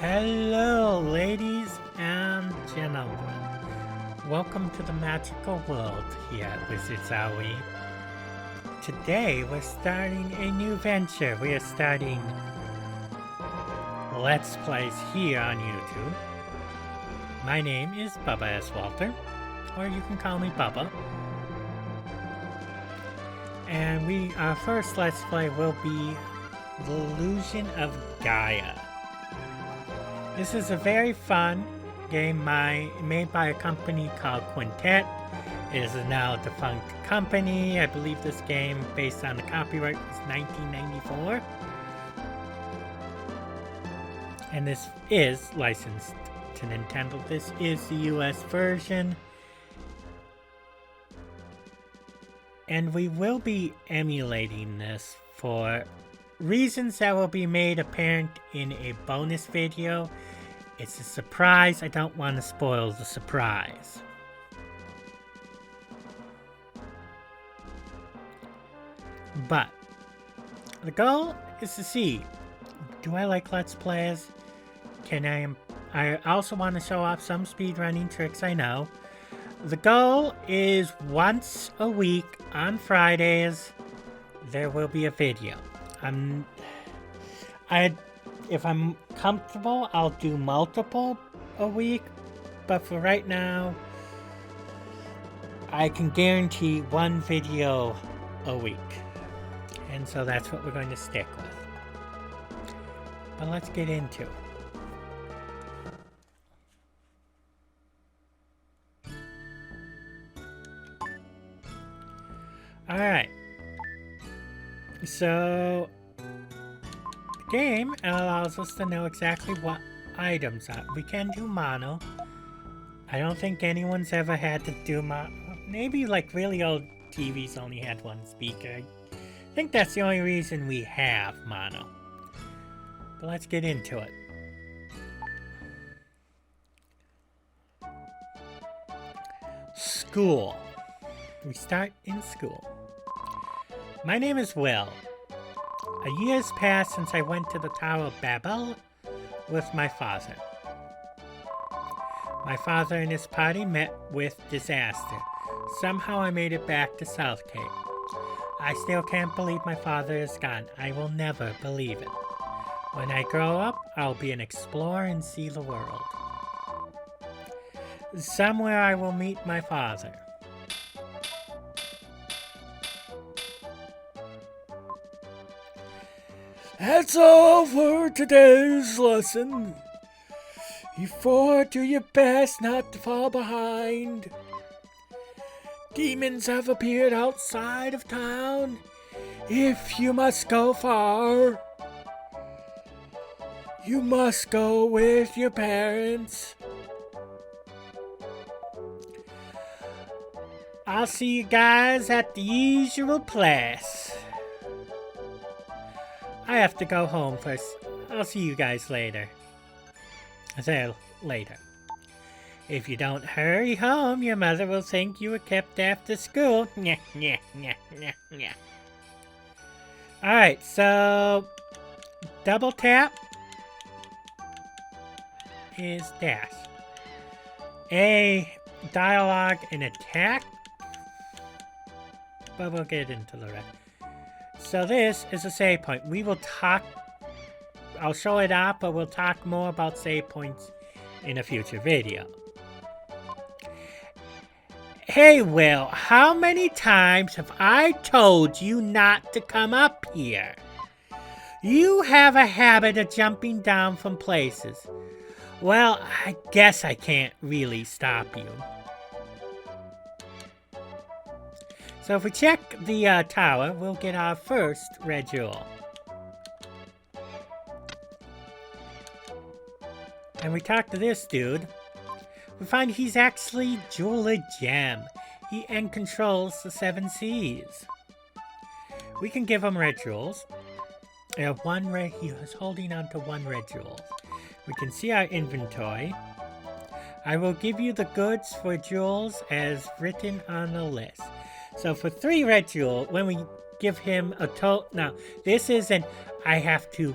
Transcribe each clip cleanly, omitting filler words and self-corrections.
Hello, ladies and gentlemen. Welcome to the magical world here at Wizards Are We. Today, we're starting a new venture. We are starting Let's Plays here on YouTube. My name is Bubba S. Walter, or you can call me Bubba. And our first Let's Play will be The Illusion of Gaia. This is a very fun game made by a company called Quintet. It is a now defunct company. I believe this game, based on the copyright, was 1994. And this is licensed to Nintendo. This is the US version. And we will be emulating this for reasons that will be made apparent in a bonus video. It's a surprise. I don't want to spoil the surprise. But the goal is to see, do I like Let's Plays? I also want to show off some speedrunning tricks I know. The goal is once a week on Fridays, there will be a video. If I'm comfortable, I'll do multiple a week, but for right now, I can guarantee one video a week. And so that's what we're going to stick with. But let's get into it. Alright. So the game allows us to know exactly what items are. We can do mono. I don't think anyone's ever had to do mono. Maybe like really old TVs only had one speaker. I think that's the only reason we have mono. But let's get into it. School. We start in school. My name is Will. A year has passed since I went to the Tower of Babel with my father. My father and his party met with disaster. Somehow I made it back to South Cape. I still can't believe my father is gone. I will never believe it. When I grow up, I'll be an explorer and see the world. Somewhere I will meet my father. That's all for today's lesson. You four do your best not to fall behind. Demons have appeared outside of town. If you must go far, you must go with your parents. I'll see you guys at the usual place. I have to go home first. I'll see you guys later. I say later. If you don't hurry home, your mother will think you were kept after school. Alright, so double tap is dash. A dialogue and attack. But we'll get into the rest. So this is a save point. We will talk, I'll show it off, but we'll talk more about save points in a future video. Hey Will, how many times have I told you not to come up here? You have a habit of jumping down from places. Well, I guess I can't really stop you. So if we check the tower, we'll get our first red jewel. And we talk to this dude. We find he's actually Jeweler Gem. He controls the 7 seas. We can give him red jewels. He was holding on to 1 red jewel. We can see our inventory. I will give you the goods for jewels as written on the list. So for 3 red jewel, when we give him a total... Now, this isn't I have to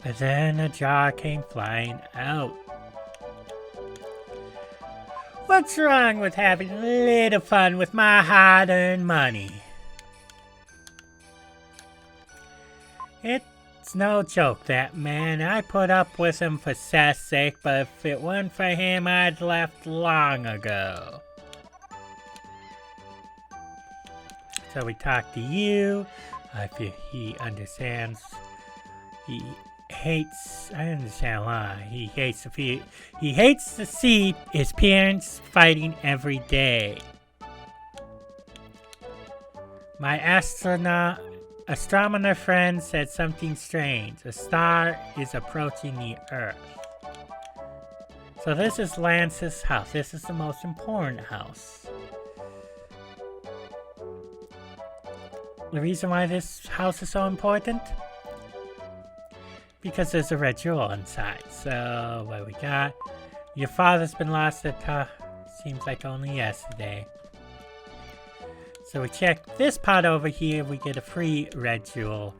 But then a jar came flying out. What's wrong with having a little fun with my hard-earned money? It's no joke, that man. I put up with him for Seth's sake, but if it weren't for him, I'd left long ago. So we talk to you. He understands. He hates. I understand why. He hates to see his parents fighting every day. My astronomer friend said something strange. A star is approaching the Earth. So this is Lance's house. This is the most important house. The reason why this house is so important? Because there's a red jewel inside. So, what we got? Your father's been lost at, seems like only yesterday. So we check this pot over here, we get a free red jewel,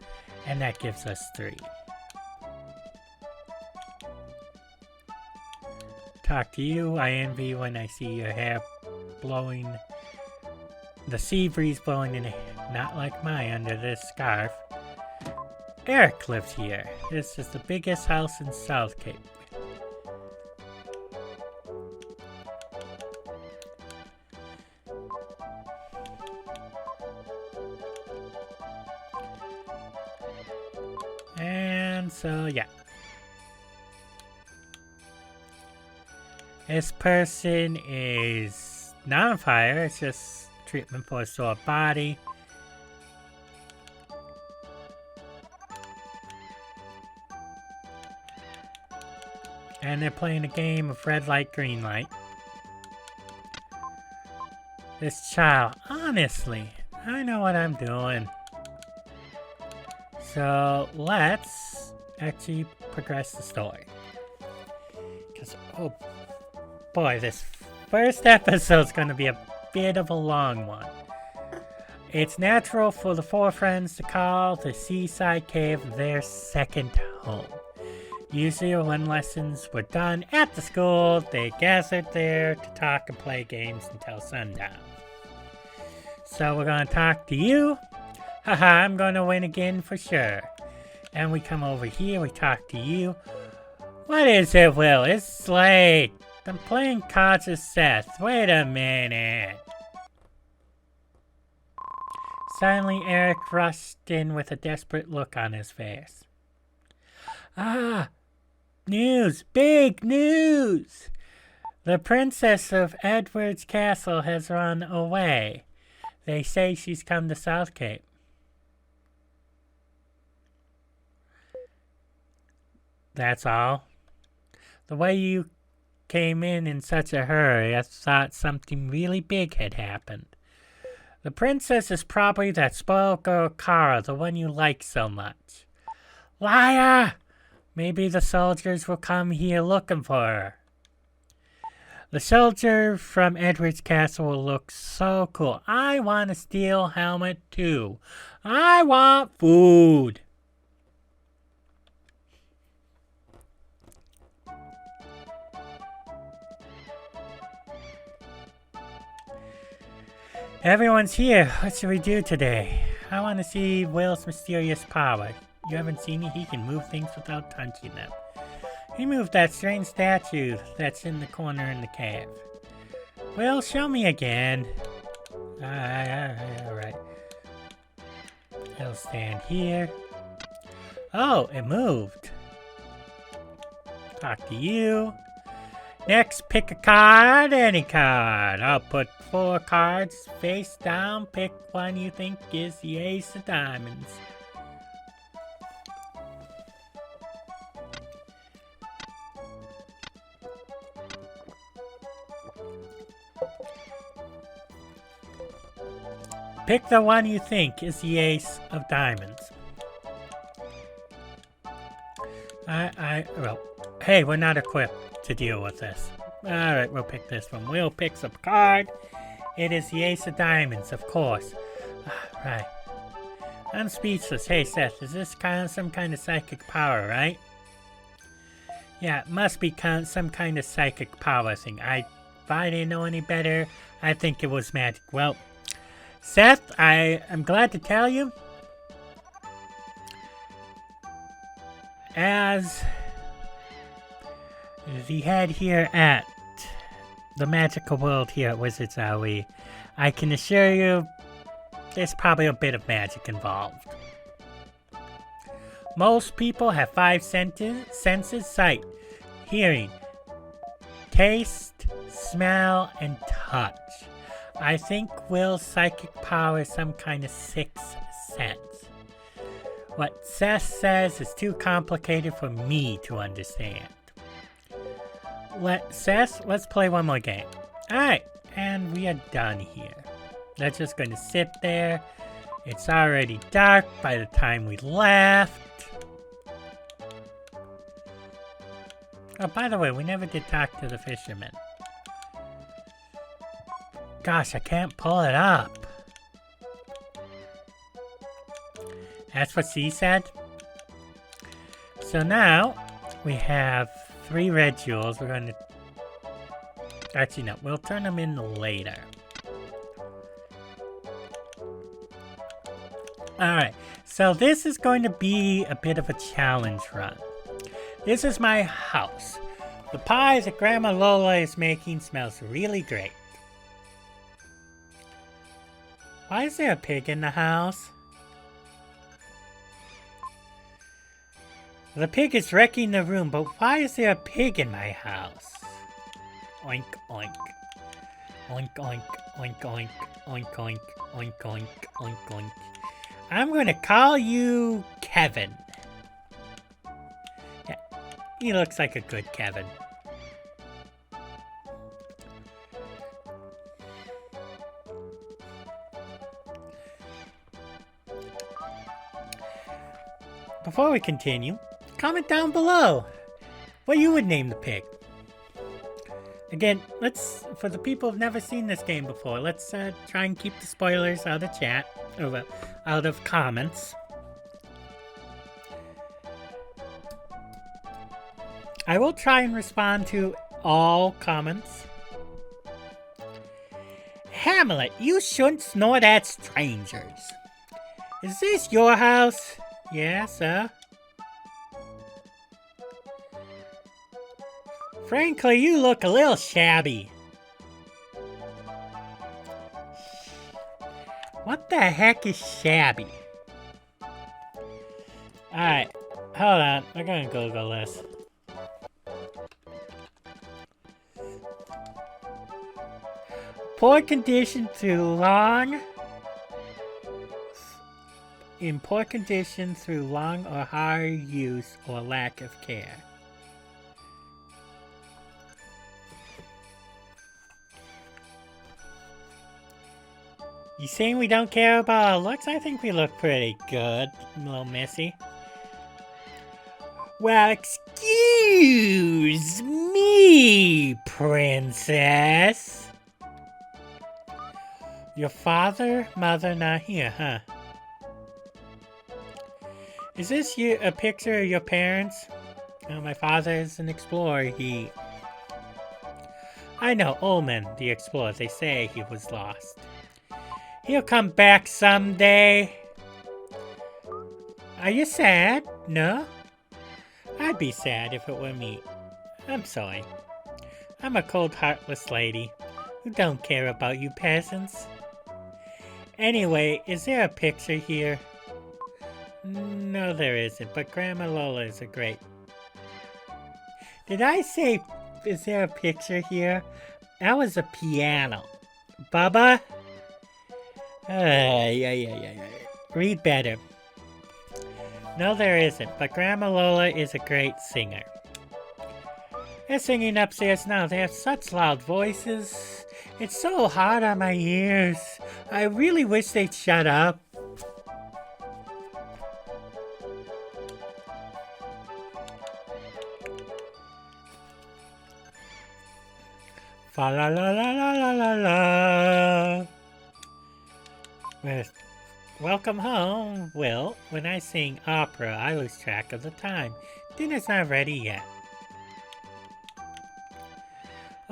and that gives us 3. Talk to you, I envy when I see your hair blowing, the sea breeze blowing in, not like mine under this scarf. Eric lives here. This is the biggest house in South Cape. And so, yeah. This person is not on fire, it's just treatment for a sore body. And they're playing a game of red light, green light. This child, honestly, I know what I'm doing. So let's actually progress the story. Because, oh boy, this first episode's going to be a bit of a long one. It's natural for the 4 friends to call the seaside cave their second home. Usually when lessons were done at the school, they gathered there to talk and play games until sundown. So we're going to talk to you. Haha, I'm going to win again for sure. And we come over here, we talk to you. What is it, Will? It's late. I'm playing cards with Seth. Wait a minute. Suddenly, Eric rushed in with a desperate look on his face. Ah! News! Big news! The princess of Edward's castle has run away. They say she's come to South Cape. That's all. The way you came in such a hurry, I thought something really big had happened. The princess is probably that spoiled girl Cara, the one you like so much. Liar! Maybe the soldiers will come here looking for her. The soldier from Edward's castle will look so cool. I want a steel helmet too. I want food. Everyone's here. What should we do today? I want to see Will's mysterious power. You haven't seen it? He can move things without touching them. He moved that strange statue that's in the corner in the cave. Will, show me again. Alright. It'll stand here. Oh, it moved. Talk to you. Next, pick a card, any card. I'll put 4 cards face down. Pick one you think is the ace of diamonds. Pick the one you think is the ace of diamonds. Well, hey, we're not equipped to deal with this. Alright, we'll pick this one. Will picks up a card. It is the ace of diamonds, of course. Right. I'm speechless. Hey, Seth, is this some kind of psychic power, right? Yeah, it must be some kind of psychic power thing. If I didn't know any better, I think it was magic. Well, Seth, I am glad to tell you, as the head here at the magical world here at Wizards RE, I can assure you there's probably a bit of magic involved. Most people have 5 senses: sight, hearing, taste, smell, and touch. I think Will's psychic power is some kind of 6th sense. What Seth says is too complicated for me to understand. Seth, let's play one more game. Alright, and we are done here. That's just going to sit there. It's already dark by the time we left. Oh, by the way, we never did talk to the fisherman. Gosh, I can't pull it up. That's what she said. So now, we have 3 red jewels. We're going to... Actually, no. We'll turn them in later. Alright. So this is going to be a bit of a challenge run. This is my house. The pie that Grandma Lola is making smells really great. Why is there a pig in the house? The pig is wrecking the room, but why is there a pig in my house? Oink, oink. Oink, oink, oink, oink, oink, oink, oink, oink, oink, oink. I'm gonna call you Kevin. Yeah, he looks like a good Kevin. Before we continue, comment down below what you would name the pig. Again, for the people who've never seen this game before, let's try and keep the spoilers out of chat, or out of comments. I will try and respond to all comments. Hamlet, you shouldn't snort at strangers. Is this your house? Yes, sir. Frankly, you look a little shabby. What the heck is shabby? Alright, hold on. We're gonna Google this. Poor condition through long... In poor condition through long or hard use or lack of care. You saying we don't care about our looks? I think we look pretty good, little Missy. Well, excuse me, princess. Your father, mother not here, huh? Is this a picture of your parents? Oh, my father is an explorer. I know Ullman, the explorer. They say he was lost. He'll come back someday. Are you sad? No? I'd be sad if it were me. I'm sorry. I'm a cold, heartless lady who don't care about you peasants. Anyway, is there a picture here? No, there isn't, but Grandma Lola is a great... Did I say, is there a picture here? That was a piano. Bubba? Yeah. Read better. No, there isn't, but Grandma Lola is a great singer. They're singing upstairs now. They have such loud voices. It's so hard on my ears. I really wish they'd shut up. Fa la la la la la la la. Welcome home, Will. When I sing opera, I lose track of the time. Dinner's not ready yet.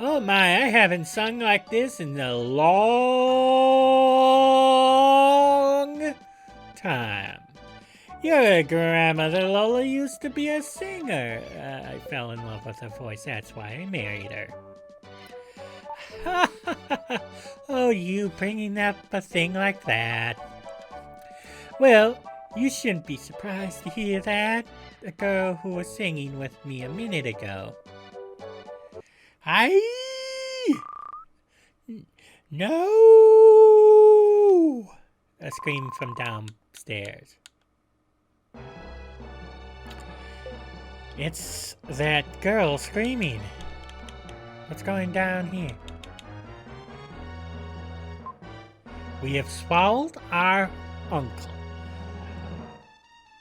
Oh my, I haven't sung like this in a long time. Your grandmother Lola used to be a singer. I fell in love with her voice, that's why I married her. Oh, you bringing up a thing like that. Well, you shouldn't be surprised to hear that. The girl who was singing with me a minute ago. No! A scream from downstairs. It's that girl screaming. What's going down here? We have swallowed our uncle.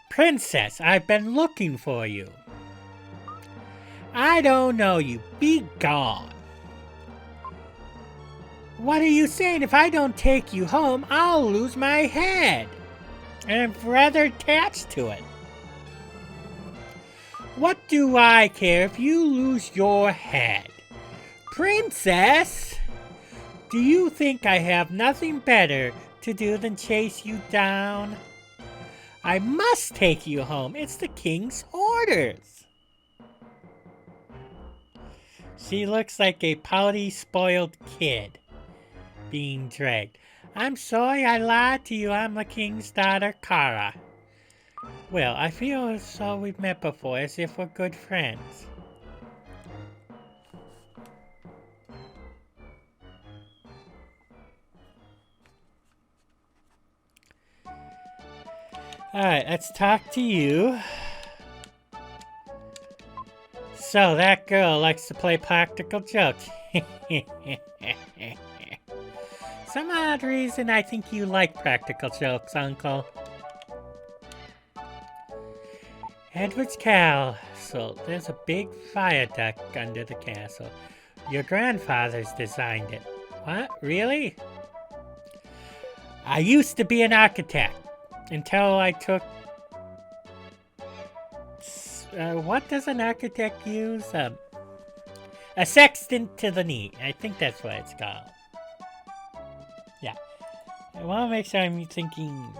Princess, I've been looking for you. I don't know you. Be gone. What are you saying? If I don't take you home, I'll lose my head. And I'm rather attached to it. What do I care if you lose your head? Princess! Do you think I have nothing better to do than chase you down? I must take you home. It's the king's orders. She looks like a pouty, spoiled kid being dragged. I'm sorry I lied to you. I'm the king's daughter, Kara. Well, I feel as though we've met before, as if we're good friends. Alright, let's talk to you. So, that girl likes to play practical jokes. Some odd reason I think you like practical jokes, Uncle. Edward's castle. There's a big viaduct under the castle. Your grandfather's designed it. What? Really? I used to be an architect. Until I took... what does an architect use? A sextant to the knee. I think that's what it's called. Yeah. I want to make sure I'm thinking...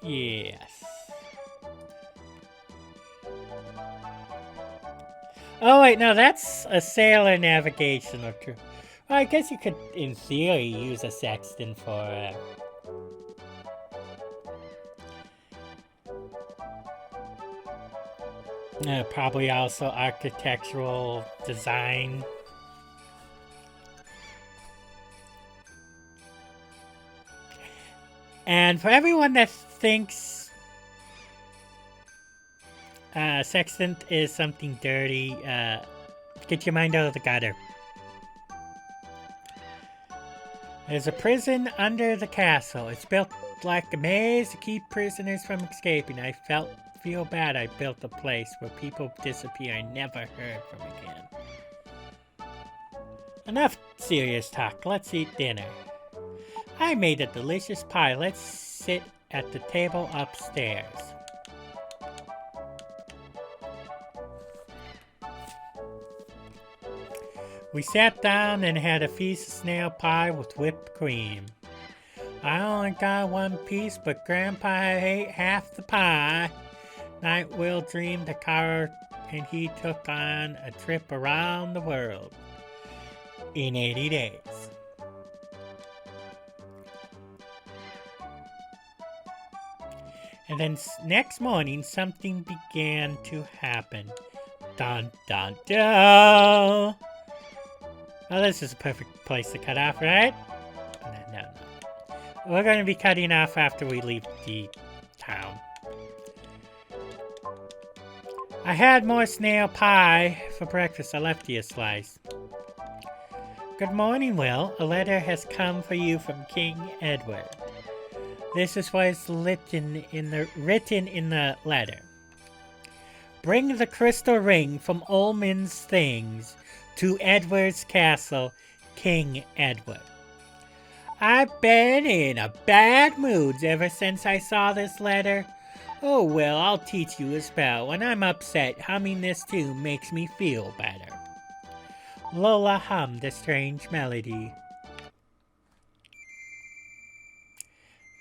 Yes. Oh, wait, no, that's a sailor navigational crew. Well, I guess you could, in theory, use a sextant for, probably also architectural design. And for everyone that thinks sextant is something dirty, get your mind out of the gutter. There's a prison under the castle. It's built like a maze to keep prisoners from escaping. I feel bad I built a place where people disappear and never heard from again. Enough serious talk. Let's eat dinner. I made a delicious pie. Let's sit at the table upstairs. We sat down and had a feast of snail pie with whipped cream. I only got one piece, but Grandpa ate half the pie. Night Will dreamed of Kara and he took on a trip around the world in 80 days. And then next morning, something began to happen. Dun dun dun! Well, this is a perfect place to cut off, right? No. We're going to be cutting off after we leave the town. I had more snail pie for breakfast. I left you a slice. Good morning, Will. A letter has come for you from King Edward. This is what is written in the letter. Bring the crystal ring from Olman's things to Edward's castle, King Edward. I've been in a bad mood ever since I saw this letter. Oh well, I'll teach you a spell. When I'm upset, humming this tune makes me feel better. Lola hummed a strange melody.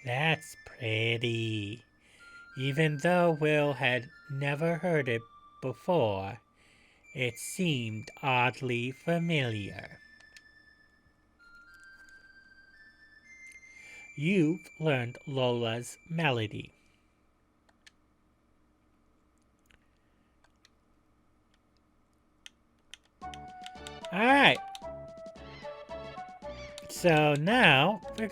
That's pretty. Even though Will had never heard it before, it seemed oddly familiar. You've learned Lola's melody. Alright. So now we're